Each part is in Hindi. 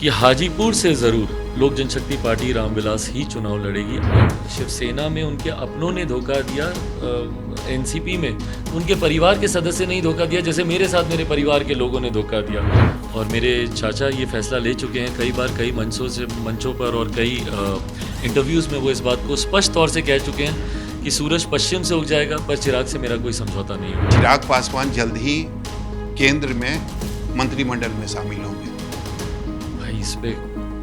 कि हाजीपुर से ज़रूर लोक जनशक्ति पार्टी रामविलास ही चुनाव लड़ेगी। शिवसेना में उनके अपनों ने धोखा दिया, एनसीपी में उनके परिवार के सदस्य ने ही धोखा दिया, जैसे मेरे साथ मेरे परिवार के लोगों ने धोखा दिया। और मेरे चाचा ये फैसला ले चुके हैं कई बार, कई मंचों पर और कई इंटरव्यूज़ में वो इस बात को स्पष्ट तौर से कह चुके हैं कि सूरज पश्चिम से उग जाएगा, पर चिराग से मेरा कोई समझौता नहीं होगा। चिराग पासवान जल्द ही केंद्र में मंत्रिमंडल में शामिल होंगे। भाई इस पे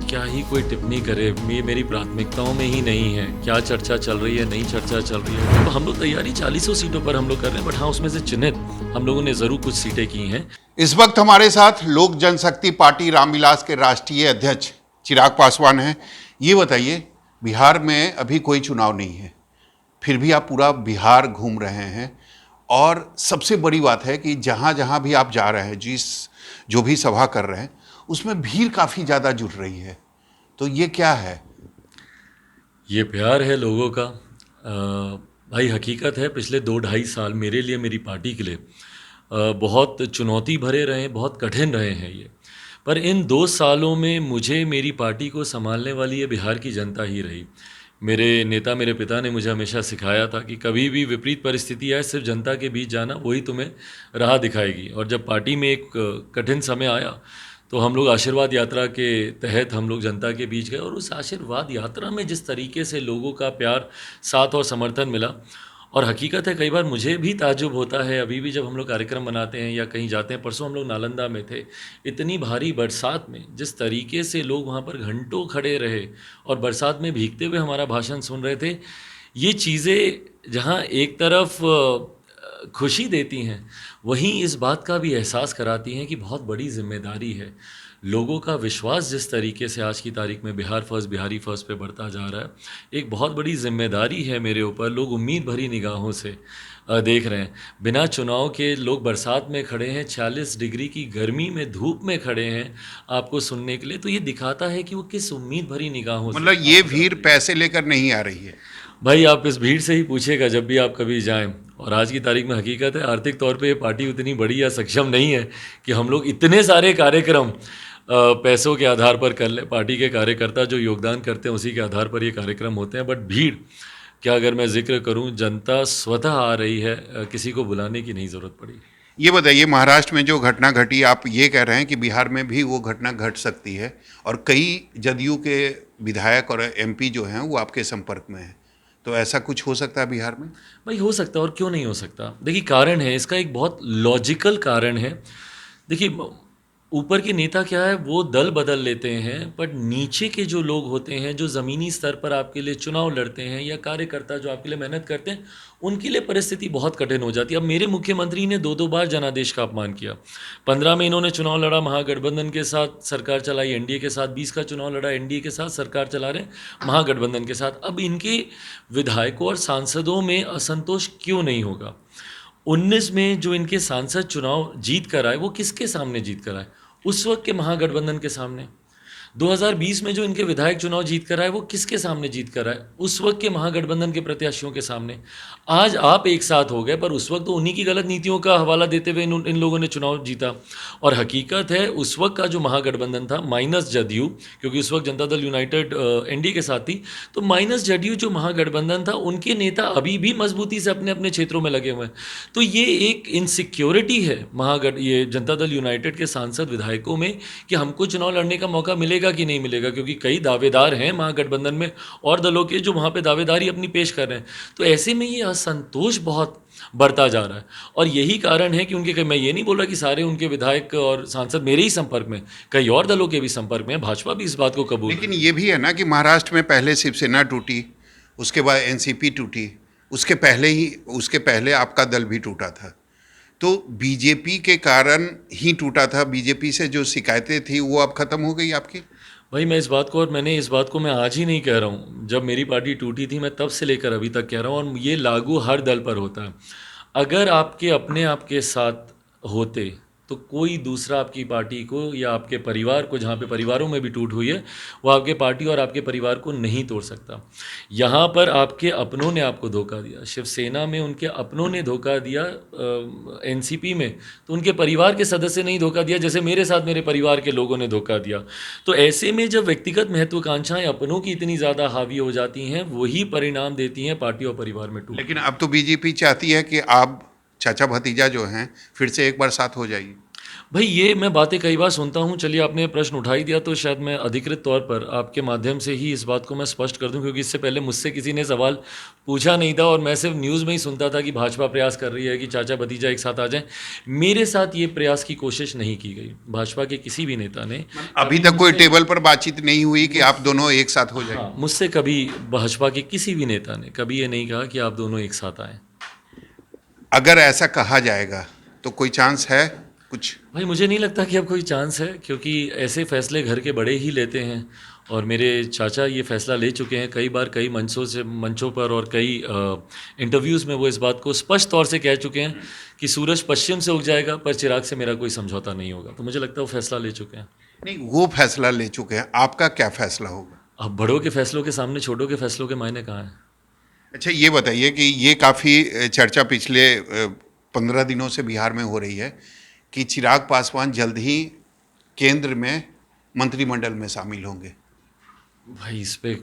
क्या ही कोई टिप्पणी करे, ये मेरी प्राथमिकताओं में ही नहीं है। क्या चर्चा चल रही है, नहीं चर्चा चल रही है, तो हम लोग तैयारी 40 सीटों पर हम लोग कर रहे हैं, बट हाँ उसमें से चिन्हित हम लोगों ने ज़रूर कुछ सीटें की हैं। इस वक्त हमारे साथ लोक जनशक्ति पार्टी रामविलास के राष्ट्रीय अध्यक्ष चिराग पासवान हैं। ये बताइए, बिहार में अभी कोई चुनाव नहीं है, फिर भी आप पूरा बिहार घूम रहे हैं, और सबसे बड़ी बात है कि जहाँ जहाँ भी आप जा रहे हैं, जो भी सभा कर रहे हैं, उसमें भीड़ काफ़ी ज़्यादा जुट रही है। तो ये क्या है? ये प्यार है लोगों का। भाई हकीकत है, पिछले 2-2.5 साल मेरे लिए, मेरी पार्टी के लिए बहुत चुनौती भरे रहे हैं, बहुत कठिन रहे हैं ये। पर इन 2 सालों में मुझे, मेरी पार्टी को संभालने वाली ये बिहार की जनता ही रही। मेरे नेता, मेरे पिता ने मुझे हमेशा सिखाया था कि कभी भी विपरीत परिस्थिति आए, सिर्फ जनता के बीच जाना, वही तुम्हें राह दिखाएगी। और जब पार्टी में एक कठिन समय आया तो हम लोग आशीर्वाद यात्रा के तहत हम लोग जनता के बीच गए, और उस आशीर्वाद यात्रा में जिस तरीके से लोगों का प्यार, साथ और समर्थन मिला, और हकीकत है कई बार मुझे भी ताज्जुब होता है अभी भी जब हम लोग कार्यक्रम मनाते हैं या कहीं जाते हैं। परसों हम लोग नालंदा में थे, इतनी भारी बरसात में जिस तरीके से लोग वहाँ पर घंटों खड़े रहे और बरसात में भीगते हुए हमारा भाषण सुन रहे थे। ये चीज़ें जहाँ एक तरफ खुशी देती हैं, वहीं इस बात का भी एहसास कराती हैं कि बहुत बड़ी जिम्मेदारी है। लोगों का विश्वास जिस तरीके से आज की तारीख में बिहार फर्स्ट, बिहारी फर्स्ट पे बढ़ता जा रहा है, एक बहुत बड़ी जिम्मेदारी है मेरे ऊपर। लोग उम्मीद भरी निगाहों से देख रहे हैं। बिना चुनाव के लोग बरसात में खड़े हैं, 40 डिग्री की गर्मी में, धूप में खड़े हैं आपको सुनने के लिए। तो ये दिखाता है कि वो किस उम्मीद भरी निगाहों से, मतलब ये भीड़ पैसे लेकर नहीं आ रही है। भाई आप इस भीड़ से ही पूछिएगा जब भी आप कभी जाएं। और आज की तारीख में हकीकत है, आर्थिक तौर पे ये पार्टी उतनी बड़ी या सक्षम नहीं है कि हम लोग इतने सारे कार्यक्रम पैसों के आधार पर कर लें। पार्टी के कार्यकर्ता जो योगदान करते हैं उसी के आधार पर ये कार्यक्रम होते हैं। बट भीड़ क्या, अगर मैं जिक्र करूं, जनता स्वतः आ रही है, किसी को बुलाने की नहीं ज़रूरत पड़ी। ये बताइए, महाराष्ट्र में जो घटना घटी, आप ये कह रहे हैं कि बिहार में भी वो घटना घट सकती है, और कई जदयू के विधायक और एमपी जो हैं वो आपके संपर्क में हैं, तो ऐसा कुछ हो सकता है बिहार में? भाई हो सकता है, और क्यों नहीं हो सकता। देखिए कारण है इसका, एक बहुत लॉजिकल कारण है। देखिए ऊपर के नेता क्या है, वो दल बदल लेते हैं, बट नीचे के जो लोग होते हैं, जो ज़मीनी स्तर पर आपके लिए चुनाव लड़ते हैं, या कार्यकर्ता जो आपके लिए मेहनत करते हैं, उनके लिए परिस्थिति बहुत कठिन हो जाती है। अब मेरे मुख्यमंत्री ने 2-2 बार जनादेश का अपमान किया। 15 में इन्होंने चुनाव लड़ा, महागठबंधन के साथ सरकार चलाई, एनडीए के साथ। 20 का चुनाव लड़ा, एनडीए के साथ सरकार चला रहे, महागठबंधन के साथ। अब इनके विधायकों और सांसदों में असंतोष क्यों नहीं होगा? 19 में जो इनके सांसद चुनाव जीत कर आए, वो किसके सामने जीत कर आए? उस वक्त के महागठबंधन के सामने। 2020 में जो इनके विधायक चुनाव जीत कर आए, वो किसके सामने जीत कर आए? उस वक्त के महागठबंधन के प्रत्याशियों के सामने। आज आप एक साथ हो गए, पर उस वक्त तो उन्हीं की गलत नीतियों का हवाला देते हुए इन लोगों ने चुनाव जीता। और हकीकत है उस वक्त का जो महागठबंधन था, माइनस जदयू, क्योंकि उस वक्त जनता दल यूनाइटेड एनडीए के साथ थी, तो माइनस जदयू जो महागठबंधन था, उनके नेता अभी भी मजबूती से अपने अपने क्षेत्रों में लगे हुए हैं। तो ये एक इनसिक्योरिटी है ये जनता दल यूनाइटेड के सांसद विधायकों में कि हमको चुनाव लड़ने का मौका मिलेगा कि नहीं मिलेगा, क्योंकि कई दावेदार हैं महागठबंधन में और दलों के जो वहाँ पे दावेदारी अपनी पेश कर रहे हैं। तो ऐसे में ये असंतोष बहुत बढ़ता जा रहा है, और यही कारण है कि उनके, मैं ये नहीं बोल रहा कि सारे उनके विधायक और सांसद मेरे ही संपर्क में, कई और दलों के भी संपर्क में, भाजपा भी इस बात को कबूल। लेकिन ये भी है ना कि महाराष्ट्र में पहले शिवसेना टूटी, उसके बाद एनसीपी टूटी, उसके पहले आपका दल भी टूटा था। तो बीजेपी के कारण ही टूटा था। बीजेपी से जो शिकायतें थी वो अब खत्म हो गई आपकी? भाई मैं इस बात को, और मैंने इस बात को मैं आज ही नहीं कह रहा हूँ, जब मेरी पार्टी टूटी थी मैं तब से लेकर अभी तक कह रहा हूँ, और ये लागू हर दल पर होता है। अगर आपके अपने आपके साथ होते तो कोई दूसरा आपकी पार्टी को या आपके परिवार को, जहाँ पे परिवारों में भी टूट हुई है, वो आपके पार्टी और आपके परिवार को नहीं तोड़ सकता। यहाँ पर आपके अपनों ने आपको धोखा दिया, शिवसेना में उनके अपनों ने धोखा दिया, एनसीपी में तो उनके परिवार के सदस्य नहीं धोखा दिया, जैसे मेरे साथ मेरे परिवार के लोगों ने धोखा दिया। तो ऐसे में जब व्यक्तिगत महत्वाकांक्षाएं अपनों की इतनी ज़्यादा हावी हो जाती हैं, वही परिणाम देती हैं पार्टी और परिवार में टूट। लेकिन अब तो बीजेपी चाहती है कि आप चाचा भतीजा जो हैं फिर से एक बार साथ हो जाइए। भाई ये मैं बातें कई बार सुनता हूँ, चलिए आपने प्रश्न उठा ही दिया तो शायद मैं अधिकृत तौर पर आपके माध्यम से ही इस बात को मैं स्पष्ट कर दूं, क्योंकि इससे पहले मुझसे किसी ने सवाल पूछा नहीं था और मैं सिर्फ न्यूज़ में ही सुनता था कि भाजपा प्रयास कर रही है कि चाचा भतीजा एक साथ आ जाएं। मेरे साथ ये प्रयास की कोशिश नहीं की गई, भाजपा के किसी भी नेता ने। अभी तक कोई टेबल पर बातचीत नहीं हुई कि आप दोनों एक साथ हो जाइए। हाँ, मुझसे कभी भाजपा के किसी भी नेता ने कभी ये नहीं कहा कि आप दोनों एक साथ आएँ। अगर ऐसा कहा जाएगा तो कोई चांस है कुछ? भाई मुझे नहीं लगता कि अब कोई चांस है, क्योंकि ऐसे फैसले घर के बड़े ही लेते हैं और मेरे चाचा ये फैसला ले चुके हैं कई बार, कई मंचों पर और कई इंटरव्यूज़ में वो इस बात को स्पष्ट तौर से कह चुके हैं कि सूरज पश्चिम से उग जाएगा पर चिराग से मेरा कोई समझौता नहीं होगा। तो मुझे लगता है वो फैसला ले चुके हैं। नहीं, वो फैसला ले चुके हैं, आपका क्या फैसला होगा? अब बड़ों के फैसलों के सामने छोटों के फैसलों के मायने कहाँ हैं? अच्छा, ये बताइए कि ये काफ़ी चर्चा पिछले 15 दिनों से बिहार में हो रही है कि चिराग पासवान जल्द ही केंद्र में मंत्रिमंडल में शामिल होंगे। भाई इस पे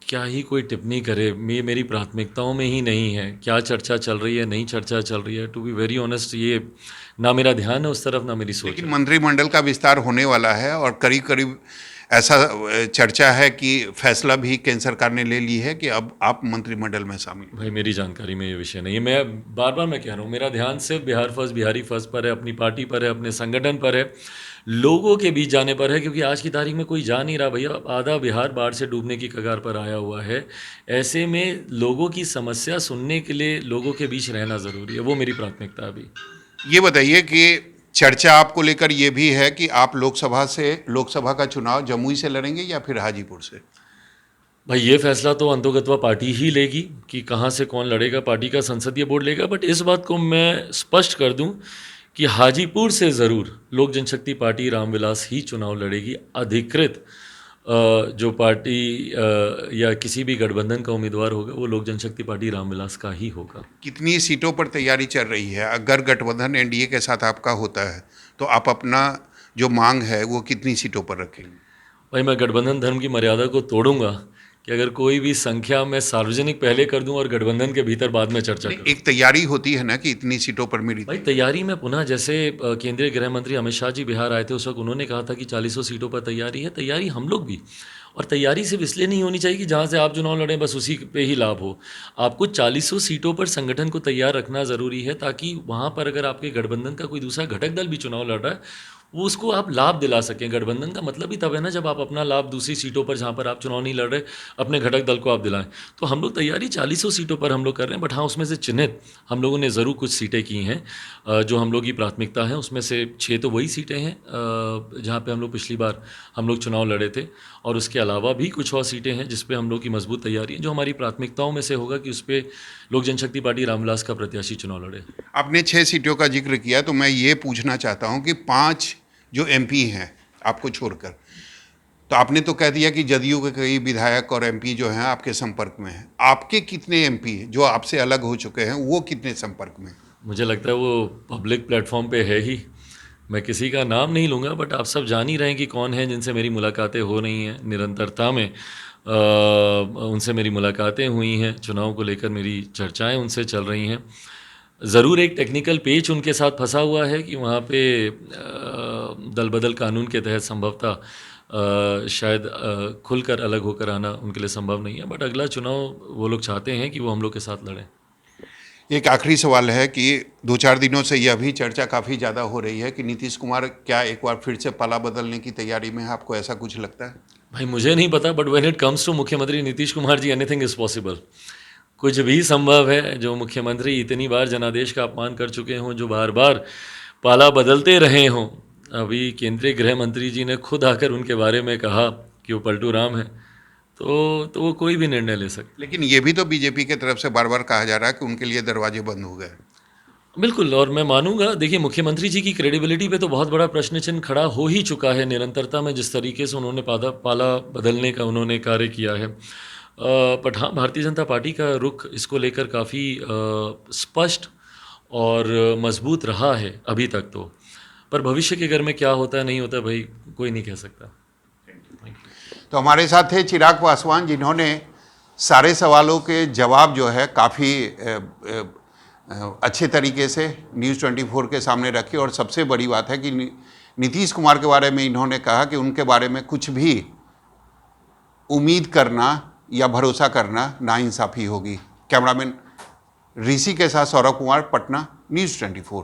क्या ही कोई टिप्पणी करे, मेरी प्राथमिकताओं में ही नहीं है। क्या चर्चा चल रही है, नहीं चर्चा चल रही है, टू बी वेरी ऑनेस्ट ये ना मेरा ध्यान है उस तरफ, ना मेरी सोच लेकिन है। मंत्रिमंडल का विस्तार होने वाला है और करीब करीब ऐसा चर्चा है कि फैसला भी केंद्र सरकार ने ले ली है कि अब आप मंत्रिमंडल में शामिल। भाई मेरी जानकारी में ये विषय नहीं है। मैं बार बार मैं कह रहा हूँ, मेरा ध्यान सिर्फ बिहार फर्स्ट, बिहारी फर्स्ट पर है, अपनी पार्टी पर है, अपने संगठन पर है, लोगों के बीच जाने पर है, क्योंकि आज की तारीख में कोई जा नहीं रहा भैया। आधा बिहार बाढ़ से डूबने की कगार पर आया हुआ है। ऐसे में लोगों की समस्या सुनने के लिए लोगों के बीच रहना ज़रूरी है, वो मेरी प्राथमिकता है अभी। ये बताइए कि चर्चा आपको लेकर ये भी है कि आप लोकसभा का चुनाव जमुई से लड़ेंगे या फिर हाजीपुर से? भाई ये फैसला तो अंतोगत्वा पार्टी ही लेगी कि कहाँ से कौन लड़ेगा, पार्टी का संसदीय बोर्ड लेगा। बट इस बात को मैं स्पष्ट कर दूं कि हाजीपुर से ज़रूर लोक जनशक्ति पार्टी रामविलास ही चुनाव लड़ेगी। अधिकृत जो पार्टी या किसी भी गठबंधन का उम्मीदवार होगा वो लोक जनशक्ति पार्टी रामविलास का ही होगा। कितनी सीटों पर तैयारी चल रही है? अगर गठबंधन एनडीए के साथ आपका होता है तो आप अपना जो मांग है वो कितनी सीटों पर रखेंगे? भाई मैं गठबंधन धर्म की मर्यादा को तोड़ूंगा कि अगर कोई भी संख्या मैं सार्वजनिक पहले कर दूं और गठबंधन के भीतर बाद में चर्चा करूं। एक तैयारी होती है ना कि इतनी सीटों पर मेरी। भाई तैयारी में पुनः जैसे केंद्रीय गृह मंत्री अमित शाह जी बिहार आए थे, उस वक्त उन्होंने कहा था कि 40 सीटों पर तैयारी है। तैयारी हम लोग भी, और तैयारी सिर्फ इसलिए नहीं होनी चाहिए कि जहाँ से आप चुनाव लड़ें बस उसी पे ही लाभ हो। आपको 40 सीटों पर संगठन को तैयार रखना ज़रूरी है, ताकि वहाँ पर अगर आपके गठबंधन का कोई दूसरा घटक दल भी चुनाव लड़ रहा है वो उसको आप लाभ दिला सकें। गठबंधन का मतलब ही तब है ना जब आप अपना लाभ दूसरी सीटों पर जहाँ पर आप चुनाव नहीं लड़ रहे अपने घटक दल को आप दिलाएं। तो हम लोग तैयारी 40 सीटों पर हम लोग कर रहे हैं। बट हाँ, उसमें से चिन्हित हम लोगों ने ज़रूर कुछ सीटें की हैं जो हम लोग की प्राथमिकता है। उसमें से 6 तो वही सीटें हैं जहाँ पर हम लोग पिछली बार हम लोग चुनाव लड़े थे, और उसके अलावा भी कुछ और सीटें हैं जिस पर हम लोग की मजबूत तैयारी है, जो हमारी प्राथमिकताओं में से होगा कि उस पर लोक जनशक्ति पार्टी रामविलास का प्रत्याशी चुनाव लड़े। आपने 6 सीटों का जिक्र किया तो मैं ये पूछना चाहता हूँ कि 5 जो एमपी हैं आपको छोड़कर, तो आपने तो कह दिया कि जदयू के कई विधायक और एमपी जो हैं आपके संपर्क में हैं। आपके कितने एमपी जो आपसे अलग हो चुके हैं वो कितने संपर्क में? मुझे लगता है वो पब्लिक प्लेटफॉर्म पे है ही, मैं किसी का नाम नहीं लूँगा, बट आप सब जान ही रहे हैं कि कौन है जिनसे मेरी मुलाकातें हो रही हैं निरंतरता में। उनसे मेरी मुलाकातें हुई हैं, चुनाव को लेकर मेरी चर्चाएं उनसे चल रही हैं। ज़रूर एक टेक्निकल पेच उनके साथ फंसा हुआ है कि वहाँ पे दल बदल कानून के तहत संभवतः शायद खुलकर अलग होकर आना उनके लिए संभव नहीं है। बट अगला चुनाव वो लोग चाहते हैं कि वो हम लोग के साथ लड़ें। एक आखिरी सवाल है कि 2-4 दिनों से यह भी चर्चा काफ़ी ज़्यादा हो रही है कि नीतीश कुमार क्या एक बार फिर से पाला बदलने की तैयारी में है? आपको ऐसा कुछ लगता है? भाई मुझे नहीं पता, but when it comes to मुख्यमंत्री Nitish Kumar ji, anything is possible. कुछ भी संभव है। जो मुख्यमंत्री इतनी बार जनादेश का अपमान कर चुके हों, जो बार बार पाला बदलते रहे हों, अभी केंद्रीय गृह मंत्री जी ने खुद आकर उनके बारे में कहा कि वो पलटू राम है, तो वो कोई भी निर्णय ले सकते। लेकिन ये भी तो बीजेपी की तरफ से बार बार कहा जा रहा है कि उनके लिए दरवाजे बंद हो गए। बिल्कुल, और मैं मानूँगा, देखिए मुख्यमंत्री जी की क्रेडिबिलिटी पे तो बहुत बड़ा प्रश्न चिन्ह खड़ा हो ही चुका है निरंतरता में, जिस तरीके से उन्होंने पाला बदलने का उन्होंने कार्य किया है। बट हाँ, भारतीय जनता पार्टी का रुख इसको लेकर काफ़ी स्पष्ट और मजबूत रहा है अभी तक तो। पर भविष्य के घर में क्या होता है नहीं होता है भाई, कोई नहीं कह सकता। तो हमारे साथ थे चिराग पासवान, जिन्होंने सारे सवालों के जवाब जो है काफ़ी अच्छे तरीके से न्यूज़ 24 के सामने रखे। और सबसे बड़ी बात है कि नीतीश कुमार के बारे में इन्होंने कहा कि उनके बारे में कुछ भी उम्मीद करना या भरोसा करना नाइंसाफ़ी होगी। कैमरामैन ऋषि के साथ सौरभ कुमार, पटना, न्यूज़ 24।